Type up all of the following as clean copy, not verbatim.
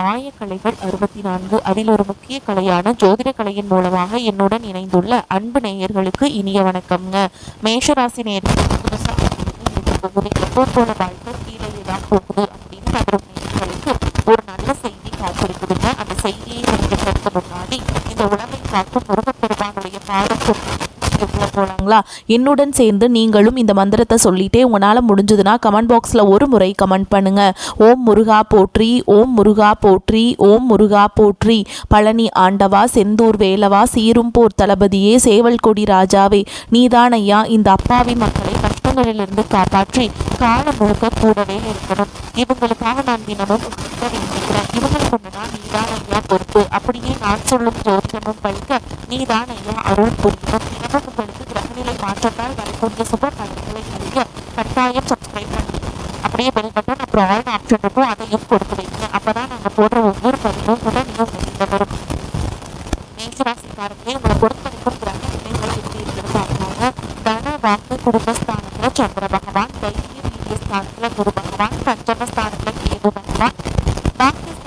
ஆயக்கலைகள் 64 அதில் ஒரு முக்கிய கலையான ஜோதிட கலையின் மூலமாக என்னுடன் இணைந்துள்ள அன்பு நேயர்களுக்கு இனிய வணக்கம்ங்க. மேஷராசி நேயர்களுக்கு புதுசாக எப்போ போல வாழ்க்கை கீழே தான் போகுது அப்படின்னு நம்பும் நேயர்களுக்கு ஒரு நல்ல செய்தி காத்திருக்குதுங்க. அந்த செய்தியை தெரிஞ்சுக்கிறதுக்கு முன்னாடி இந்த உலகை காக்கும் முருகப்பெருமானுடைய பாடம் போலாங்களா? என்னுடன் சேர்ந்து நீங்களும் இந்த மந்திரத்தை சொல்லிட்டே உங்களால் முடிஞ்சதுன்னா கமெண்ட் பாக்ஸில் ஒரு முறை கமெண்ட் பண்ணுங்க. ஓம் முருகா போற்றி, ஓம் முருகா போற்றி, ஓம் முருகா போற்றி. பழனி ஆண்டவா, செந்தூர் வேலவா, சீரும் போர் தளபதியே, சேவல் கொடி ராஜாவே, நீதான் ஐயா இந்த அப்பாவி மக்களை கஷ்டங்களிலிருந்து காப்பாற்றி காலம் முழுக்க கூடவே இருக்கணும். இவங்களுக்காக நான் தினமும் வேண்டிக்கிறேன். இவங்களை கொண்டுனா நீதான் ஐயா பொறுப்பு. அப்படியே நான் சொல்லும் ஜோதிடமும் பழிக்க நீதான் ஐயா அருள் புரியணும். தினமும் உங்களுக்கு கிரகநிலை மாற்றத்தால் வரக்கூடிய சுப பலன்களை அறிய கட்டாயம் சப்ஸ்கிரைப் பண்ணி அப்படியே பெல் பட்டன் அப்புறம் ஆல் ஆப்ஷன் இருக்கும், அதையும் கொடுத்து வைங்க. அப்பதான் நாங்க போடுற ஒவ்வொரு பதிவும் உடனே வெளியில வரும். மேஷராசிக்காரங்களே, உங்களை பொறுத்த வரைக்கும் கிரக நிலைகளை எப்படி இருக்கிறது பார்க்கலாங்க. தன வாக்கு குடும்பஸ்தானத்துல சந்திர பகவான், தைரிய வீரிய ஸ்தானத்துல குரு பகவான், பஞ்சமஸ்தானத்துல கேது பகவான்,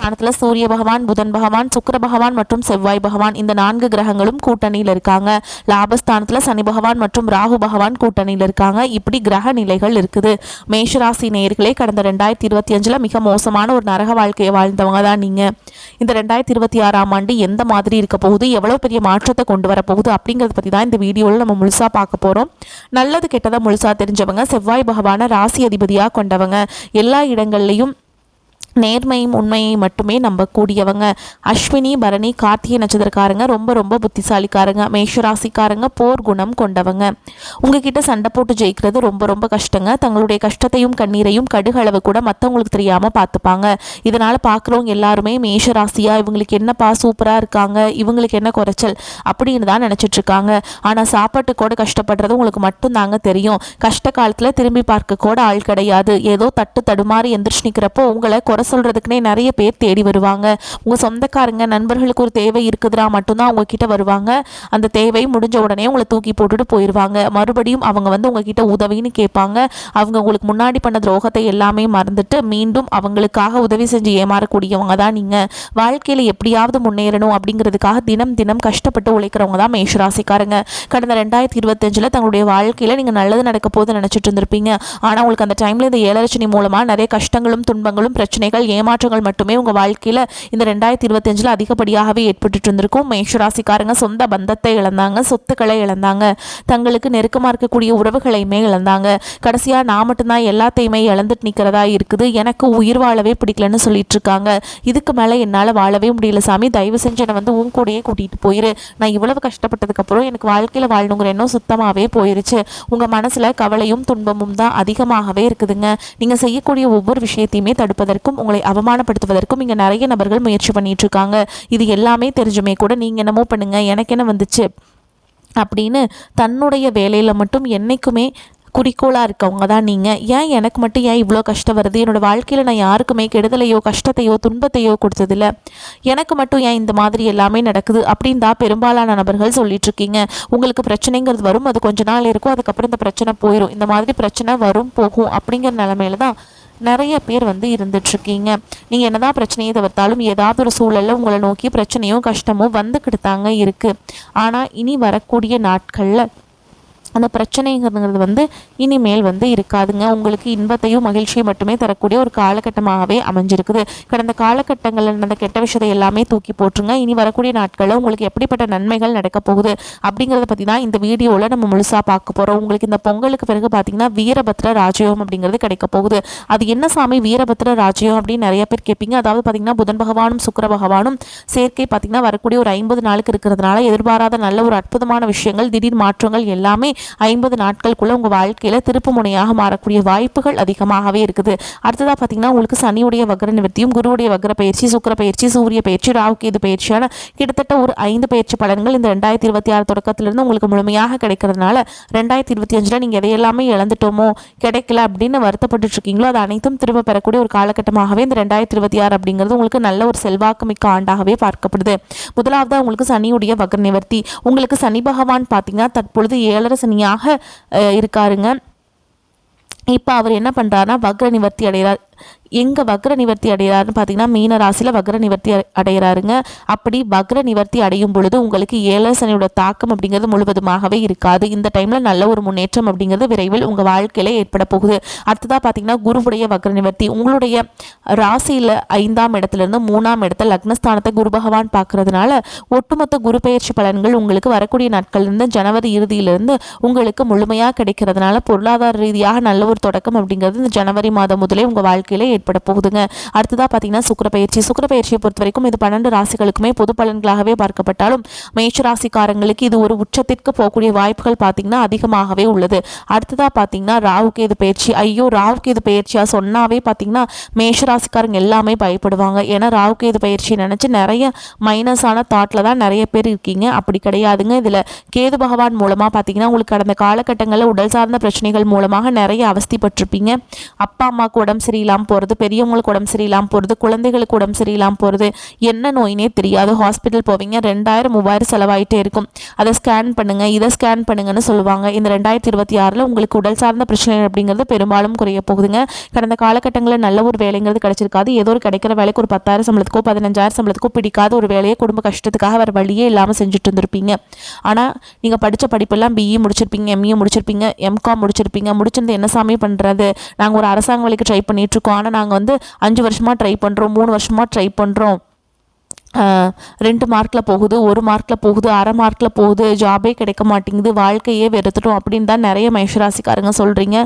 ஸ்தானத்துல சூரிய பகவான், புதன் பகவான், சுக்கிர பகவான் மற்றும் செவ்வாய் பகவான், இந்த 4 கிரகங்களும் கூட்டணியில் இருக்காங்க. லாபஸ்தானத்துல சனி பகவான் மற்றும் ராகு பகவான் கூட்டணியில் இருக்காங்க. இப்படி கிரக நிலைகள் இருக்குது. மேஷராசி நேயர்களே, கடந்த 2025 மிக மோசமான ஒரு நரக வாழ்க்கையை வாழ்ந்தவங்க தான் நீங்க. இந்த 2026ஆம் ஆண்டு எந்த மாதிரி இருக்க போகுது, எவ்வளவு பெரிய மாற்றத்தை கொண்டு வர போகுது அப்படிங்கறத பத்தி தான் இந்த வீடியோவில் நம்ம முழுசா பார்க்க போறோம். நல்லது கெட்டதை முழுசா தெரிஞ்சவங்க, செவ்வாய் பகவான ராசி அதிபதியா கொண்டவங்க, எல்லா இடங்கள்லையும் நேர்மையும் உண்மையை மட்டுமே நம்பக்கூடியவங்க. அஸ்வினி பரணி கார்த்திகை நட்சத்திரக்காரங்க ரொம்ப ரொம்ப புத்திசாலிக்காரங்க. மேஷராசிக்காரங்க போர் குணம் கொண்டவங்க. உங்ககிட்ட சண்டை போட்டு ஜெயிக்கிறது ரொம்ப ரொம்ப கஷ்டங்க. தங்களுடைய கஷ்டத்தையும் கண்ணீரையும் கடுகளவு கூட மற்றவங்களுக்கு தெரியாம பார்த்துப்பாங்க. இதனால பார்க்குறவங்க எல்லாருமே மேஷராசியா இவங்களுக்கு என்னப்பா சூப்பரா இருக்காங்க, இவங்களுக்கு என்ன குறைச்சல் அப்படின்னு தான் நினைச்சிட்டு இருக்காங்க. ஆனா சாப்பாட்டு கூட கஷ்டப்படுறது உங்களுக்கு மட்டும் தாங்க தெரியும். கஷ்ட காலத்துல திரும்பி பார்க்க கூட ஆள் கிடையாது. ஏதோ தட்டு தடுமாறி எந்திரிச்சு நிற்கிறப்போ உங்களை குறை சொல்றதுக்குனே நிறைய பேர் தேடி வருவாங்க. உங்க சொந்தக்காரங்க நண்பர்களுக்கு ஒரு தேவை இருக்குதுன்னா மட்டும்தான் உங்ககிட்ட வருவாங்க. அந்த தேவை முடிஞ்ச உடனே உங்களை தூக்கி போட்டுட்டு போயிடுவாங்க. மறுபடியும் அவங்க வந்து உங்ககிட்ட உதவின்னு கேட்பாங்க. அவங்க உங்களுக்கு முன்னாடி பண்ண துரோகத்தை எல்லாமே மறந்துட்டு மீண்டும் அவங்களுக்காக உதவி செஞ்சு ஏமாறக்கூடியவங்க தான் நீங்க. வாழ்க்கையில எப்படியாவது முன்னேறணும் அப்படிங்கிறதுக்காக தினம் தினம் கஷ்டப்பட்டு உழைக்கிறவங்க தான் மேஷராசிக்காரங்க. கடந்த 2025 தங்களுடைய வாழ்க்கையில நீங்க நல்லது நடக்க போது நினைச்சிட்டு இருந்திருப்பீங்க. ஆனா உங்களுக்கு அந்த டைம்ல இந்த 7 லட்சணி மூலமா நிறைய கஷ்டங்களும் துன்பங்களும் பிரச்சனைகள் ஏமாற்றங்கள் மட்டுமே உங்க வாழ்க்கையில இந்த 2025 அதிகப்படியாகவே ஏற்பட்டு இருந்திருக்கும். மேஷராசிக்காரங்க சொந்த பந்தத்தை இழந்தாங்க, சொத்துக்களை இழந்தாங்க, தங்களுக்கு நெருக்கமா இருக்கக்கூடிய உறவுகளையுமே இழந்தாங்க. கடைசியா நான் மட்டும்தான் எல்லாத்தையுமே இழந்துட்டு நிக்கிறதா இருக்குது, எனக்கு உயிர் வாழவே பிடிக்கலன்னு சொல்லிட்டு இருக்காங்க. இதுக்கு மேல என்னால வாழவே முடியல சாமி, தயவு செஞ்சு என்னை வந்து உன் கூடயே கூட்டிட்டு போயிரு. நான் இவ்வளவு கஷ்டப்பட்டதுக்கு அப்புறம் எனக்கு வாழ்க்கையில வாழணுங்கிற எண்ணம் சுத்தமாவே போயிருச்சு. உங்க மனசுல கவலையும் துன்பமும் தான் அதிகமாகவே இருக்குதுங்க. நீங்க செய்யக்கூடிய ஒவ்வொரு விஷயத்தையுமே தடுப்பதற்கும் உங்களை அவமானப்படுத்துவதற்கும் இங்க நிறைய நபர்கள் முயற்சி பண்ணிட்டு இருக்காங்க. இது எல்லாமே தெரிஞ்சுமே கூட நீங்க என்னமோ பண்ணுங்க எனக்கு என்ன வந்துச்சு அப்படின்னு தன்னுடைய வேலையில மட்டும் என்னைக்குமே குறிக்கோளாக இருக்கவங்க தான் நீங்கள். ஏன் எனக்கு மட்டும் ஏன் இவ்வளோ கஷ்டம் வருது, என்னோடய வாழ்க்கையில் நான் யாருக்குமே கெடுதலையோ கஷ்டத்தையோ துன்பத்தையோ கொடுத்ததில்ல, எனக்கு மட்டும் ஏன் இந்த மாதிரி எல்லாமே நடக்குது அப்படின்னு தான் பெரும்பாலான நபர்கள் சொல்லிட்டு இருக்கீங்க. உங்களுக்கு பிரச்சனைங்கிறது வரும், அது கொஞ்ச நாள் இருக்கும், அதுக்கப்புறம் இந்த பிரச்சனை போயிடும். இந்த மாதிரி பிரச்சனை வரும் போகும் அப்படிங்கிற நிலைமையில தான் நிறைய பேர் வந்து இருந்துட்டுருக்கீங்க. நீங்கள் என்னதான் பிரச்சனையை தவிர்த்தாலும் ஏதாவது ஒரு சூழலில் உங்களை நோக்கி பிரச்சனையும் கஷ்டமும் வந்துக்கிட்டு தாங்க இருக்குது. ஆனால் இனி வரக்கூடிய நாட்களில் அந்த பிரச்சனைங்கிறது வந்து இனிமேல் வந்து இருக்காதுங்க. உங்களுக்கு இன்பத்தையும் மகிழ்ச்சியை மட்டுமே தரக்கூடிய ஒரு காலகட்டமாகவே அமைஞ்சிருக்குது. கடந்த காலகட்டங்களில் நடந்த கெட்ட விஷயத்தை எல்லாமே தூக்கி போட்டுருங்க. இனி வரக்கூடிய நாட்களில் உங்களுக்கு எப்படிப்பட்ட நன்மைகள் நடக்க போகுது அப்படிங்கிறத பற்றி தான் இந்த வீடியோவில் நம்ம முழுசாக பார்க்க போகிறோம். உங்களுக்கு இந்த பொங்கலுக்கு பிறகு பார்த்தீங்கன்னா வீரபத்ர ராஜயோகம் அப்படிங்கிறது கிடைக்க போகுது. அது என்ன சாமி வீரபத்ர ராஜயோகம் அப்படின்னு நிறைய பேர் கேட்பீங்க. அதாவது பார்த்தீங்கன்னா புதன் பகவானும் சுக்கிர பகவானும் சேர்க்கை பார்த்தீங்கன்னா வரக்கூடிய ஒரு 50 நாளுக்கு இருக்கிறதுனால எதிர்பாராத நல்ல ஒரு அற்புதமான விஷயங்கள் திடீர் மாற்றங்கள் எல்லாமே 50 நாட்களுக்குள்ள உங்க வாழ்க்கையில திருப்பு முனையாக மாறக்கூடிய வாய்ப்புகள் அதிகமாகவே இருக்குது. அடுத்ததா பாத்தீங்கன்னா உங்களுக்கு சனியுடைய வக்ர நிவர்த்தியும் குருவுடைய வக்ர பயிற்சி சுக்கிர பயிற்சி சூரிய பயிற்சி ராகு கேது பயிற்சியான கிட்டத்தட்ட ஒரு 5 பயிற்சி பலன்கள் இந்த 2026 தொடக்கத்திலிருந்து உங்களுக்கு முழுமையாக கிடைக்கிறதுனால 2025 நீங்க எதையெல்லாமே இழந்துட்டோமோ கிடைக்கல அப்படின்னு வருத்தப்பட்டு இருக்கீங்களோ அது அனைத்தும் திரும்ப பெறக்கூடிய ஒரு காலகட்டமாகவே இந்த 2026 அப்படிங்கிறது உங்களுக்கு நல்ல ஒரு செல்வாக்கு மிக்க ஆண்டாகவே பார்க்கப்படுது. முதலாவது உங்களுக்கு சனியுடைய வக்ர நிவர்த்தி. உங்களுக்கு சனி பகவான் பாத்தீங்கன்னா தற்பொழுது 7 சனியாக இருக்காருங்க. இப்போ அவர் என்ன பண்ணுறாருனா வக்ர நிவர்த்தி அடைகிறார். எங்கே வக்ர நிவர்த்தி அடைகிறாருன்னு பார்த்தீங்கன்னா மீன ராசியில் வக்ர நிவர்த்தி அடைகிறாருங்க. அப்படி வக்ர நிவர்த்தி அடையும் பொழுது உங்களுக்கு 7 சனியோட தாக்கம் அப்படிங்கிறது முழுவதுமாகவே இருக்காது. இந்த டைமில் நல்ல ஒரு முன்னேற்றம் அப்படிங்கிறது விரைவில் உங்கள் வாழ்க்கையில் ஏற்பட போகுது. அடுத்ததாக பார்த்தீங்கன்னா குருவுடைய வக்ர நிவர்த்தி உங்களுடைய ராசியில் 5ஆம் இடத்துலேருந்து 3ஆம் இடத்துல லக்னஸ்தானத்தை குரு பகவான் பார்க்கறதுனால ஒட்டுமொத்த குரு பெயர்ச்சி பலன்கள் உங்களுக்கு வரக்கூடிய நாட்கள்லேருந்து ஜனவரி இறுதியிலிருந்து உங்களுக்கு முழுமையாக கிடைக்கிறதுனால பொருளாதார ரீதியாக நல்ல ஒரு தொடக்கம் அப்படிங்கிறது இந்த ஜனவரி மாதம் முதலே உங்கள் வாழ்க்கையில் ஏற்பட போகுதுங்க. அடுத்ததாக பார்த்தீங்கன்னா சுக்கிரப்பெயர்ச்சியை பொறுத்த வரைக்கும் இது 12 ராசிகளுக்குமே பொது பலன்களாகவே பார்க்கப்பட்டாலும் மேஷ ராசிக்காரங்களுக்கு இது ஒரு உச்சத்திற்கு போகக்கூடிய வாய்ப்புகள் பார்த்தீங்கன்னா அதிகமாகவே உள்ளது. அடுத்ததாக பார்த்தீங்கன்னா ராகுகேது பயிற்சி. ராகுகேது பயிற்சியாக சொன்னாவே பார்த்தீங்கன்னா மேஷ ராசிக்காரங்க எல்லாமே பயப்படுவாங்க. ஏன்னா ராகுகேது பயிற்சி நினச்சி நிறைய மைனஸான தாட்டில் தான் நிறைய பேர் இருக்கீங்க. அப்படி கிடையாதுங்க. இதில் கேது பகவான் மூலமாக பார்த்தீங்கன்னா உங்களுக்கு கடந்த காலகட்டங்களில் உடல் சார்ந்த பிரச்சனைகள் மூலமாக நிறைய அவஸ்திப்பட்டிருப்பீங்க. அப்பா அம்மாவுக்கு உடம்பு சரியில்லாமல் போகிறது, பெரியவங்களுக்கு உடம்பு சரியில்லாமல் போகிறது, குழந்தைகளுக்கு உடம்பு சரியில்லாமல் போகிறது, என்ன நோயினே தெரியாது. ஹாஸ்பிட்டல் போவீங்க, 2000-3000 செலவாயிட்டே இருக்கும். அதை ஸ்கேன் பண்ணுங்க, இதை ஸ்கேன் பண்ணுங்கன்னு சொல்லுவாங்க. இந்த 2026 உங்களுக்கு உடல் சார்ந்த பிரச்சனை அப்படிங்கிறது பெரும்பாலும் குறைய போகுதுங்க. கடந்த காலகட்டங்களில் நல்ல ஒரு வேலைங்கிறது கிடைச்சிருக்காது. ஏதோ ஒரு கிடைக்கிற வேலைக்கு ஒரு 10,000 சம்பளத்துக்கோ 15,000 சம்பளத்துக்கோ பிடிக்காத ஒரு வேலையை குடும்ப கஷ்டத்துக்காக வேறு வழியே இல்லாமல் செஞ்சுட்டு இருந்திருப்பீங்க. ஆனால் நீங்கள் படித்த படிப்பெல்லாம் BE முடிச்சிருப்பீங்க, ME முடிச்சிருப்பீங்க, MCOM முடிச்சிருப்பீங்க. முடிச்சிருந்து என்ன சாமி பண்ணுறது, நாங்கள் ஒரு அரசாங்க வேலைக்கு ட்ரை பண்ணிகிட்ருக்கோம், ஆனால் நாங்கள் 5 வருஷமாக ட்ரை பண்ணுறோம், 3 வருஷமாக ட்ரை பண்ணுறோம், 2 மார்க்கில் போகுது, 1 மார்க்கில் போகுது, அரை மார்க்கில் போகுது, ஜாபே கிடைக்க மாட்டேங்குது, வாழ்க்கையே வெறுத்துட்டோம் அப்படின்னு தான் நிறைய மேஷராசிக்காரங்க சொல்கிறீங்க.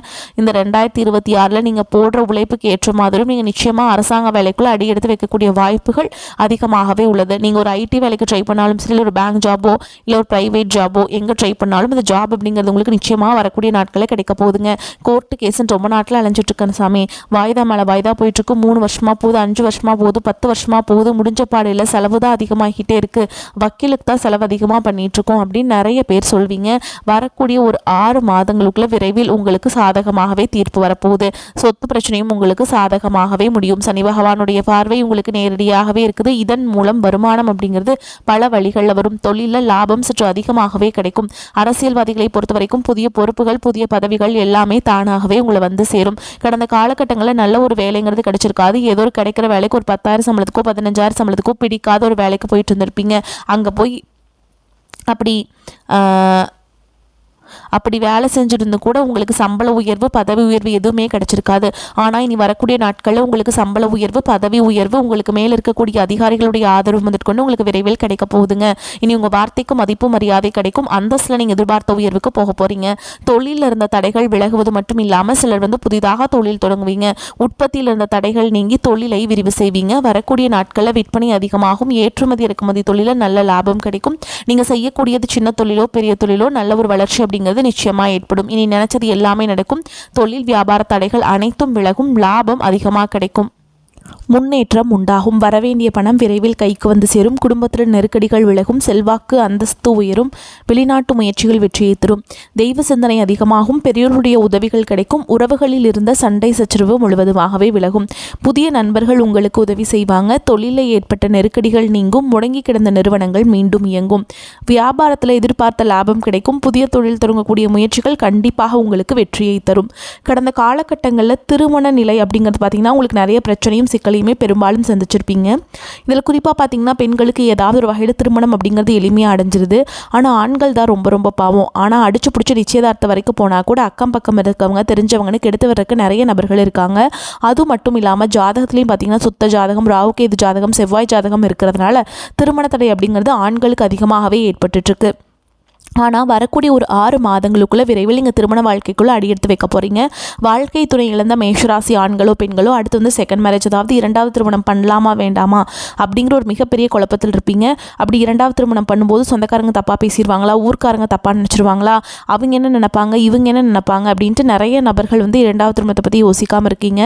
இந்த 2026 நீங்கள் போடுற உழைப்புக்கு ஏற்ற மாதிரியும் நீங்கள் நிச்சயமாக அரசாங்க வேலைக்குள்ளே அடி எடுத்து வைக்கக்கூடிய வாய்ப்புகள் அதிகமாகவே உள்ளது. நீங்கள் ஒரு IT வேலைக்கு ட்ரை பண்ணாலும் சரி, ஒரு பேங்க் ஜாபோ இல்லை ஒரு ப்ரைவேட் ஜாபோ எங்கே ட்ரை பண்ணாலும் இந்த ஜாப் அப்படிங்கிறது உங்களுக்கு நிச்சயமாக வரக்கூடிய நாட்களே கிடைக்க போகுதுங்க. கோர்ட்டு கேஸுன்னு ரொம்ப நாட்டில் அலைஞ்சிட்ருக்கேன் சாமி, வாய்தா மேலே வாய்தா போயிட்டுருக்கு, 3 வருஷமாக போகுது, 5 வருஷமாக போகுது, 10 வருஷமாக போகுது, முடிஞ்ச பாடையில் செலவு தான் அதிகமாகிட்டே இருக்குது, வக்கீலுக்கு தான் செலவு அதிகமாக பண்ணிகிட்ருக்கோம் அப்படின்னு நிறைய பேர் சொல்வீங்க. வரக்கூடிய ஒரு 6 மாதங்களுக்குள்ள விரைவில் உங்களுக்கு சாதகமாகவே தீர்ப்பு வரப்போகுது. சொத்து பிரச்சனையும் உங்களுக்கு சாதகமாகவே முடியும். சனி பகவானுடைய பார்வை உங்களுக்கு நேரடியாகவே இருக்குது. இதன் மூலம் வருமானம் அப்படிங்கிறது பல வழிகளில் வரும். தொழிலில் லாபம் சற்று அதிகமாகவே கிடைக்கும். அரசியல்வாதிகளை பொறுத்த வரைக்கும் புதிய பொறுப்புகள், புதிய பதவிகள் எல்லாமே தானாகவே உங்களை வந்து சேரும். கடந்த காலகட்டங்களில் நல்ல ஒரு வேலைங்கிறது கிடைச்சிருக்காது. ஏதோ ஒரு கிடைக்கிற வேலைக்கு ஒரு 10,000 சம்பளத்துக்கோ 15,000 சம்பளத்துக்கோ பிடிக்காத ஒரு வேலைக்கு போயிட்டு இருந்திருப்பீங்க. அங்கே போய் அப்படி வேலை செஞ்சுருந்து கூட உங்களுக்கு சம்பள உயர்வு, பதவி உயர்வு எதுவுமே கிடைச்சிருக்காது. ஆனால் இனி வரக்கூடிய நாட்களில் உங்களுக்கு சம்பள உயர்வு, பதவி உயர்வு, உங்களுக்கு மேலே இருக்கக்கூடிய அதிகாரிகளுடைய ஆதரவு முதற்கொண்டு உங்களுக்கு விரைவில் கிடைக்க போகுதுங்க. இனி உங்கள் வார்த்தைக்கு மதிப்பு மரியாதை கிடைக்கும். அந்தஸ்தில் நீங்கள் எதிர்பார்த்த உயர்வுக்கு போக போகிறீங்க. தொழிலில் இருந்த தடைகள் விலகுவது மட்டும் இல்லாமல் சிலர் புதிதாக தொழில் தொடங்குவீங்க. உற்பத்தியில் இருந்த தடைகள் நீங்கி தொழிலை விரிவு செய்வீங்க. வரக்கூடிய நாட்களில் விற்பனை அதிகமாகும். ஏற்றுமதி இறக்குமதி தொழிலில் நல்ல லாபம் கிடைக்கும். நீங்கள் செய்யக்கூடியது சின்ன தொழிலோ பெரிய தொழிலோ நல்ல ஒரு வளர்ச்சி அப்படிங்கிறது நிச்சயமா ஏற்படும். இனி நினைச்சது எல்லாமே நடக்கும். தொழில் வியாபார தடைகள் அனைத்தும் விலகும். லாபம் அதிகமாக கிடைக்கும். முன்னேற்றம் உண்டாகும். வரவேண்டிய பணம் விரைவில் கைக்கு வந்து சேரும். குடும்பத்தில் நெருக்கடிகள் விலகும். செல்வாக்கு அந்தஸ்து உயரும். வெளிநாட்டு முயற்சிகள் வெற்றியை தரும். தெய்வ சிந்தனை அதிகமாகும். பெரியோருடைய உதவிகள் கிடைக்கும். உறவுகளில் இருந்த சண்டை சச்சரவு முழுவதுமாகவே விலகும். புதிய நண்பர்கள் உங்களுக்கு உதவி செய்வாங்க. தொழிலில் ஏற்பட்ட நெருக்கடிகள் நீங்கும். முடங்கி கிடந்த நிறுவனங்கள் மீண்டும் இயங்கும். வியாபாரத்தில் எதிர்பார்த்த லாபம் கிடைக்கும். புதிய தொழில் தொடங்கக்கூடிய முயற்சிகள் கண்டிப்பாக உங்களுக்கு வெற்றியை தரும். கடந்த காலகட்டங்களில் திருமண நிலை அப்படிங்கிறது பார்த்தீங்கன்னா உங்களுக்கு நிறைய பிரச்சனையும் சிக்கலையுமே பெரும்பாலும் சந்திச்சிருப்பீங்க. இதில் குறிப்பாக பார்த்தீங்கன்னா பெண்களுக்கு ஏதாவது ஒரு வகையில் திருமணம் அப்படிங்கிறது எளிமையாக அடைஞ்சிருது. ஆனால் ஆண்கள் தான் ரொம்ப ரொம்ப பாவம். ஆனால் அடிச்சு பிடிச்சி நிச்சயதார்த்தம் வரைக்கும் போனால் கூட அக்கம் பக்கம் இருக்கவங்க தெரிஞ்சவங்கன்னு கெடுத்து வர்றதுக்கு நிறைய நபர்கள் இருக்காங்க. அது மட்டும் இல்லாமல் ஜாதகத்துலேயும் பார்த்தீங்கன்னா சுத்த ஜாதகம், ராகுகேது ஜாதகம், செவ்வாய் ஜாதகம் இருக்கிறதுனால திருமண தடை அப்படிங்கிறது ஆண்களுக்கு அதிகமாகவே ஏற்பட்டுருக்கு. ஆனால் வரக்கூடிய ஒரு 6 மாதங்களுக்குள்ளே விரைவில் நீங்கள் திருமண வாழ்க்கைக்குள்ளே அடியெடுத்து வைக்க போகிறீங்க. வாழ்க்கை துணை இழந்த மேஷராசி ஆண்களோ பெண்களோ அடுத்து செகண்ட் மேரேஜ், அதாவது 2வது திருமணம் பண்ணலாமா வேண்டாமா அப்படிங்கிற ஒரு மிகப்பெரிய குழப்பத்தில் இருப்பீங்க. அப்படி 2வது திருமணம் பண்ணும்போது சொந்தக்காரங்க தப்பாக பேசிடுவாங்களா, ஊர்க்காரங்க தப்பாக நினச்சிருவாங்களா, அவங்க என்ன நினைப்பாங்க, இவங்க என்ன நினைப்பாங்க அப்படின்ட்டு நிறைய நபர்கள் 2வது திருமணத்தை பற்றி யோசிக்காமல் இருக்கீங்க.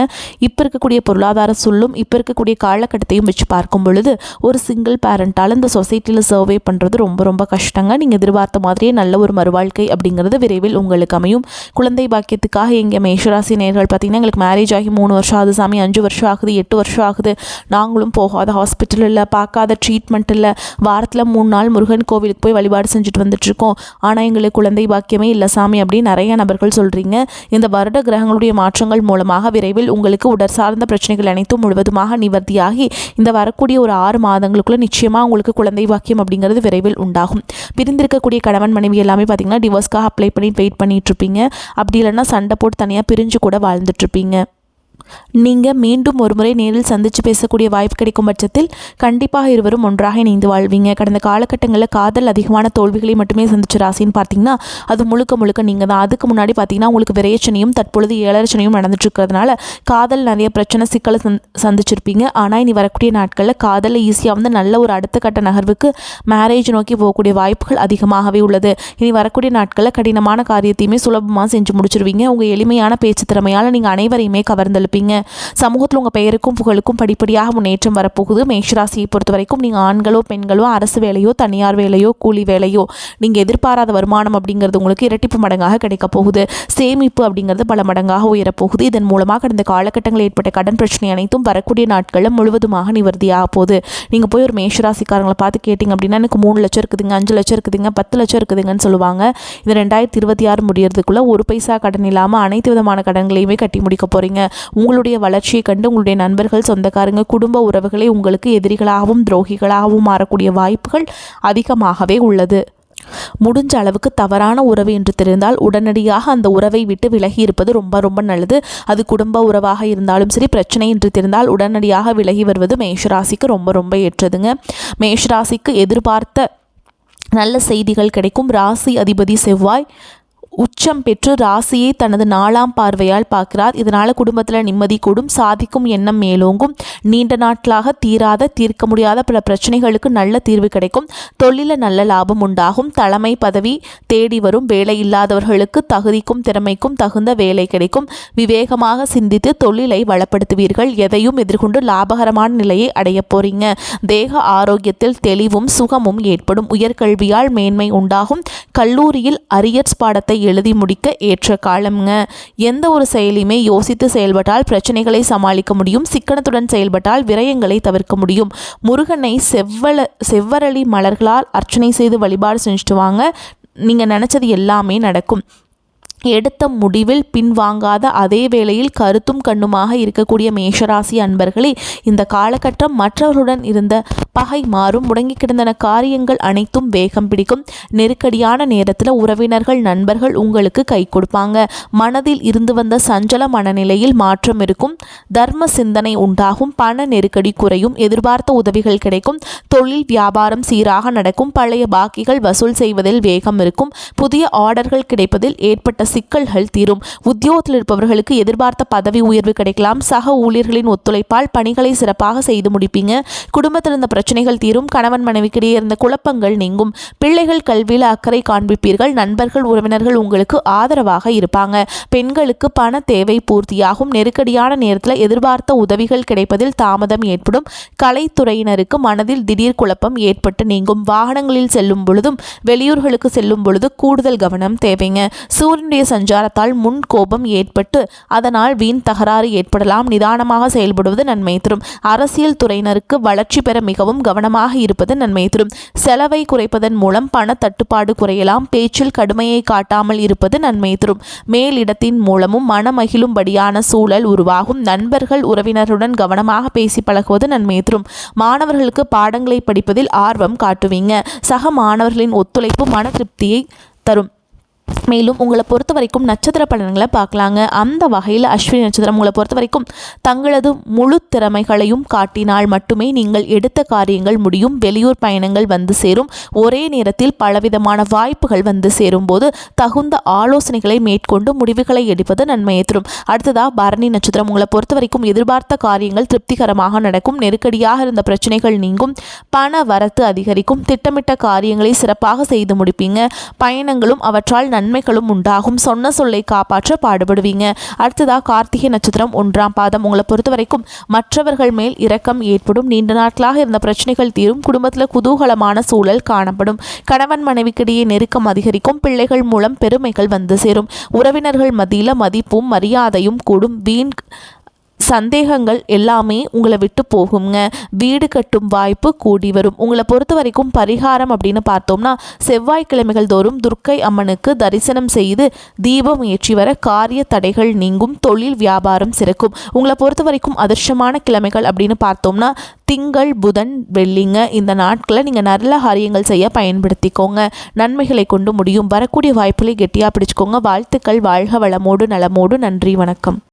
இப்போ இருக்கக்கூடிய பொருளாதார சூழலும் இப்போ இருக்கக்கூடிய காலகட்டத்தையும் வச்சு பார்க்கும் பொழுது ஒரு சிங்கிள் பேரண்டால் இந்த சொசைட்டியில் சர்வே பண்ணுறது ரொம்ப ரொம்ப கஷ்டங்க. நீங்கள் எதிர்பார்த்த மாதிரி மாதிரியே நல்ல ஒரு மறுவாழ்க்கை அப்படிங்கிறது விரைவில் உங்களுக்கு அமையும். குழந்தை பாக்கியத்துக்காக எங்கள் மேஷராசி நேயர்கள் பார்த்தீங்கன்னா, எங்களுக்கு மேரேஜ் ஆகி 3 வருஷம் ஆகுது சாமி, 5 வருஷம் ஆகுது, 8 வருஷம் ஆகுது, நாங்களும் போகாத ஹாஸ்பிட்டல் இல்லை, பார்க்காத ட்ரீட்மெண்ட் இல்லை, வாரத்தில் 3 நாள் முருகன் கோவிலுக்கு போய் வழிபாடு செஞ்சுட்டு வந்துட்டுருக்கோம், ஆனால் எங்களுக்கு குழந்தை பாக்கியமே இல்லை சாமி அப்படின்னு நிறைய நபர்கள் சொல்கிறீங்க. இந்த வருட கிரகங்களுடைய மாற்றங்கள் மூலமாக விரைவில் உங்களுக்கு உடற் சார்ந்த பிரச்சனைகள் அனைத்தும் முழுவதுமாக நிவர்த்தியாகி இந்த வரக்கூடிய ஒரு 6 மாதங்களுக்குள்ள நிச்சயமாக உங்களுக்கு குழந்தை பாக்கியம் அப்படிங்கிறது விரைவில் உண்டாகும். பிரிந்திருக்கக்கூடிய கணவன் மனைவி எல்லாமே பார்த்தீங்கன்னா டிவோர்ஸ்க்காக அப்ளை பண்ணி வெயிட் பண்ணிட்டு இருப்பீங்க. அப்படி இல்லைன்னா சண்டை போட்டு தனியாக பிரிஞ்சு கூட வாழ்ந்துட்டுருப்பீங்க. நீங்கள் மீண்டும் ஒரு முறை நேரில் சந்தித்து பேசக்கூடிய வாய்ப்பு கிடைக்கும் பட்சத்தில் கண்டிப்பாக இருவரும் ஒன்றாக இணைந்து வாழ்வீங்க. கடந்த காலகட்டங்களில் காதல் அதிகமான தோல்விகளை மட்டுமே சந்திச்ச ராசின்னு பார்த்தீங்கன்னா அது முழுக்க முழுக்க நீங்கள் தான். அதுக்கு முன்னாடி பார்த்தீங்கன்னா உங்களுக்கு விரையச்சனையும் தற்பொழுது ஏழரச்சனையும் நடந்துட்டு இருக்கிறதுனால காதல் நிறைய பிரச்சனை சிக்கலை சந்திச்சிருப்பீங்க. ஆனால் இனி வரக்கூடிய நாட்களில் காதலில் ஈஸியாக வந்து நல்ல ஒரு அடுத்த கட்ட நகர்வுக்கு மேரேஜ் நோக்கி போகக்கூடிய வாய்ப்புகள் அதிகமாகவே உள்ளது. இனி வரக்கூடிய நாட்களில் கடினமான காரியத்தையுமே சுலபமாக செஞ்சு முடிச்சிருவீங்க. உங்கள் எளிமையான பேச்சு திறமையால் நீங்கள் அனைவரையுமே கவர்ந்தெழுப்பீங்க. சமூகத்தில் உங்கள் பெயருக்கும் புகழுக்கும் படிப்படியாக முன்னேற்றம் வரப்போகுது. மேஷராசியை பொறுத்த வரைக்கும் நீங்கள் ஆண்களோ பெண்களோ அரசு வேலையோ தனியார் வேலையோ கூலி வேலையோ நீங்கள் எதிர்பாராத வருமானம் அப்படிங்கிறது உங்களுக்கு இரட்டிப்பு மடங்காக கிடைக்க போகுது. சேமிப்பு அப்படிங்கிறது பல மடங்காக உயரப்போகுது. இதன் மூலமாக கடந்த காலகட்டங்களில் ஏற்பட்ட கடன் பிரச்சனை அனைத்தும் வரக்கூடிய நாட்களில் முழுவதுமாக நிவர்த்தியாக போகுது. நீங்கள் போய் ஒரு மேஷராசிக்காரங்களை பார்த்து கேட்டிங்க அப்படின்னா எனக்கு 3 லட்சம் இருக்குதுங்க, 5 லட்சம் இருக்குதுங்க, 10 லட்சம் இருக்குதுங்கன்னு சொல்லுவாங்க. இது 2026 முடியறதுக்குள்ள ஒரு பைசா கடன் இல்லாமல் அனைத்து விதமான கடன்களையுமே கட்டி முடிக்க போகிறீங்க. உங்களுடைய வளர்ச்சியை கண்டு உங்களுடைய நண்பர்கள் சொந்தக்காரங்க குடும்ப உறவுகளை உங்களுக்கு எதிரிகளாகவும் துரோகிகளாகவும் மாறக்கூடிய வாய்ப்புகள் அதிகமாகவே உள்ளது. முடிஞ்ச அளவுக்கு தவறான உறவு என்று தெரிந்தால் உடனடியாக அந்த உறவை விட்டு விலகி இருப்பது ரொம்ப ரொம்ப நல்லது. அது குடும்ப உறவாக இருந்தாலும் சரி, பிரச்சனை என்று தெரிந்தால் உடனடியாக விலகி வருவது மேஷராசிக்கு ரொம்ப ரொம்ப ஏற்றதுங்க. மேஷராசிக்கு எதிர்பார்த்த நல்ல செய்திகள் கிடைக்கும். ராசி அதிபதி செவ்வாய் உச்சம் பெற்று ராசியை தனது 4ஆம் பார்வையால் பார்க்கிறார். இதனால் குடும்பத்தில் நிம்மதி கூடும், சாதிக்கும் எண்ணம் மேலோங்கும், நீண்ட நாட்களாக தீர்க்க முடியாத பல பிரச்சனைகளுக்கு நல்ல தீர்வு கிடைக்கும், தொழிலில் நல்ல லாபம் உண்டாகும், தலைமை பதவி தேடி வரும், வேலை இல்லாதவர்களுக்கு தகுதிக்கும் திறமைக்கும் தகுந்த வேலை கிடைக்கும், விவேகமாக சிந்தித்து தொழிலை வளப்படுத்துவீர்கள், எதையும் எதிர்கொண்டு லாபகரமான நிலையை அடைய போறீங்க, தேக ஆரோக்கியத்தில் தெளிவும் சுகமும் ஏற்படும், உயர்கல்வியால் மேன்மை உண்டாகும், கல்லூரியில் அரியர்ஸ் பாடத்தை எழுதி முடிக்க ஏற்ற காலம்ங்க. எந்த ஒரு செயலையுமே யோசித்து செயல்பட்டால் பிரச்சனைகளை சமாளிக்க முடியும். சிக்கனத்துடன் செயல்பட்டால் விரயங்களை தவிர்க்க முடியும். முருகனை செவ்வரளி மலர்களால் அர்ச்சனை செய்து வழிபாடு செஞ்சுட்டு வாங்க. நீங்கள் நினச்சது எல்லாமே நடக்கும். எடுத்த முடிவில் பின்வாங்காத அதே வேளையில் கருத்தும் கண்ணுமாக இருக்கக்கூடிய மேஷராசி அன்பர்களே, இந்த காலகட்டம் மற்றவர்களுடன் இருந்த பகை மாறும். முடங்கி கிடந்தன காரியங்கள் அனைத்தும் வேகம் பிடிக்கும். நெருக்கடியான நேரத்தில் உறவினர்கள் நண்பர்கள் உங்களுக்கு கை கொடுப்பாங்க. மனதில் இருந்து வந்த சஞ்சல மனநிலையில் மாற்றம் இருக்கும். தர்ம சிந்தனை உண்டாகும். பண நெருக்கடி குறையும். எதிர்பார்த்த உதவிகள் கிடைக்கும். தொழில் வியாபாரம் சீராக நடக்கும். பழைய பாக்கிகள் வசூல் செய்வதில் வேகம் இருக்கும். புதிய ஆர்டர்கள் கிடைப்பதில் ஏற்பட்ட சிக்கல்கள் தீரும். உத்தியோகத்தில் இருப்பவர்களுக்கு எதிர்பார்த்த பதவி உயர்வு கிடைக்கலாம். சக ஊழியர்களின் ஒத்துழைப்பால் பணிகளை சிறப்பாக செய்து முடிப்பீங்க. குடும்பத்தில் இருந்த பிரச்சனைகள் தீரும். கணவன் மனைவிக்கிடையே இருந்த குழப்பங்கள் நீங்கும். பிள்ளைகள் கல்வியில் அக்கறை காண்பிப்பீர்கள். நண்பர்கள் உறவினர்கள் உங்களுக்கு ஆதரவாக இருப்பாங்க. பெண்களுக்கு பண தேவை பூர்த்தியாகும். நெருக்கடியான நேரத்தில் எதிர்பார்த்த உதவிகள் கிடைப்பதில் தாமதம் ஏற்படும். கலைத்துறையினருக்கு மனதில் திடீர் குழப்பம் ஏற்பட்டு நீங்கும். வாகனங்களில் செல்லும் பொழுதும் வெளியூர்களுக்கு செல்லும் பொழுது கூடுதல் கவனம் தேவைங்க. சூரியனுடைய சஞ்சாரத்தால் முன் கோபம் ஏற்பட்டு அதனால் வீண் தகராறு ஏற்படலாம். நிதானமாக செயல்படுவது நன்மை தரும். அரசியல் துறையினருக்கு வளர்ச்சி பெற மிகவும் கவனமாக இருப்பது நன்மை தரும். செலவை குறைப்பதன் மூலம் பண தட்டுப்பாடு குறையலாம். பேச்சில் கடுமையை காட்டாமல் இருப்பது நன்மை தரும். மேலிடத்தின் மூலமும் மனமகிழும்படியான சூழல் உருவாகும். நண்பர்கள் உறவினருடன் கவனமாக பேசி பழகுவது நன்மை தரும். மாணவர்களுக்கு பாடங்களை படிப்பதில் ஆர்வம் காட்டுவீங்க. சக மாணவர்களின் ஒத்துழைப்பு மன திருப்தியை தரும். மேலும் உங்களை பொறுத்த வரைக்கும் நட்சத்திர பலன்களை பார்க்கலாங்க. அந்த வகையில் அஸ்வினி நட்சத்திரம் உங்களை பொறுத்த வரைக்கும் தங்களது முழு திறமைகளையும் காட்டினால் மட்டுமே நீங்கள் எடுத்த காரியங்கள் முடியும். வெளியூர் பயணங்கள் வந்து சேரும். ஒரே நேரத்தில் பலவிதமான வாய்ப்புகள் வந்து சேரும் போது தகுந்த ஆலோசனைகளை மேற்கொண்டு முடிவுகளை எடுப்பது நன்மையை தரும். அடுத்ததாக பரணி நட்சத்திரம் உங்களை பொறுத்த வரைக்கும் எதிர்பார்த்த காரியங்கள் திருப்திகரமாக நடக்கும். நெருக்கடியாக இருந்த பிரச்சனைகள் நீங்கும். பண வரத்து அதிகரிக்கும். திட்டமிட்ட காரியங்களை சிறப்பாக செய்து முடிப்பீங்க. பயணங்களும் அவற்றால் நன்மை நன்மைகளும் உண்டாகும். சொன்ன சொல்லை காப்பாற்ற பாடுபடுவீங்க. அடுத்ததாக கார்த்திகை நட்சத்திரம் 1ஆம் பாதம். உங்களை பொறுத்த வரைக்கும் மற்றவர்கள் மேல் இரக்கம் ஏற்படும். நீண்ட நாட்களாக இருந்த பிரச்சனைகள் தீரும். குடும்பத்தில் குதூகலமான சூழல் காணப்படும். கணவன் மனைவிக்கிடையே நெருக்கம் அதிகரிக்கும். பிள்ளைகள் மூலம் பெருமைகள் வந்து சேரும். உறவினர்கள் மத்தியில் மதிப்பும் மரியாதையும் கூடும். வீண் சந்தேகங்கள் எல்லாமே உங்களை விட்டு போகுங்க. வீடு கட்டும் வாய்ப்பு கூடி வரும். உங்களை பொறுத்த வரைக்கும் பரிகாரம் அப்படின்னு பார்த்தோம்னா, செவ்வாய்க்கிழமைகள் தோறும் துர்க்கை அம்மனுக்கு தரிசனம் செய்து தீபம் ஏற்றி வர காரிய தடைகள் நீங்கும். தொழில் வியாபாரம் சிறக்கும். உங்களை பொறுத்த வரைக்கும் அதிர்ஷ்டமான கிழமைகள் அப்படின்னு பார்த்தோம்னா, திங்கள் புதன் வெள்ளிங்க. இந்த நாட்களை நீங்கள் நல்ல காரியங்கள் செய்ய பயன்படுத்திக்கோங்க. நன்மைகளை கொண்டு முடியும். வரக்கூடிய வாய்ப்புகளை கெட்டியாக பிடிச்சிக்கோங்க. வாழ்த்துக்கள். வாழ்க வளமோடு நலமோடு. நன்றி, வணக்கம்.